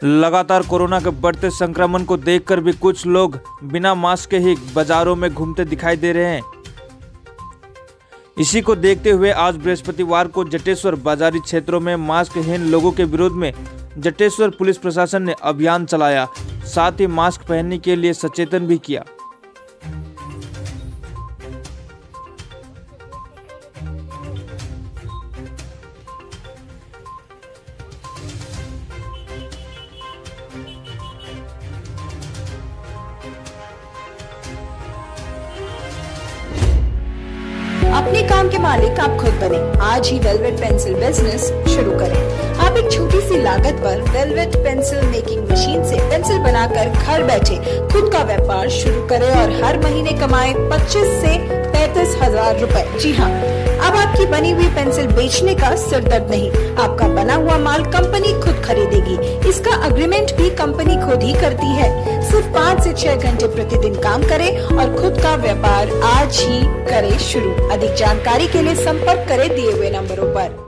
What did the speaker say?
लगातार कोरोना के बढ़ते संक्रमण को देखकर भी कुछ लोग बिना मास्क के ही बाजारों में घूमते दिखाई दे रहे हैं। इसी को देखते हुए आज बृहस्पतिवार को जटेश्वर बाजारी क्षेत्रों में मास्कहीन लोगों के विरोध में जटेश्वर पुलिस प्रशासन ने अभियान चलाया, साथ ही मास्क पहनने के लिए सचेतन भी किया। अपने काम के मालिक आप खुद बने। आज ही वेलवेट पेंसिल बिजनेस शुरू करें। आप एक छोटी सी लागत पर वेलवेट पेंसिल मेकिंग मशीन से पेंसिल बनाकर घर बैठे खुद का व्यापार शुरू करें और हर महीने कमाएं 25 से 35 हजार रुपए। जी हाँ, अब आपकी बनी हुई पेंसिल बेचने का सिरदर्द नहीं। आपका बना हुआ माल कंपनी खुद खरीदेगी। इसका अग्रीमेंट भी कंपनी खुद ही करती है। सिर्फ 5 से 6 घंटे प्रतिदिन काम करें और खुद का व्यापार आज ही करें शुरू। अधिक जानकारी के लिए संपर्क करें दिए हुए नंबरों पर।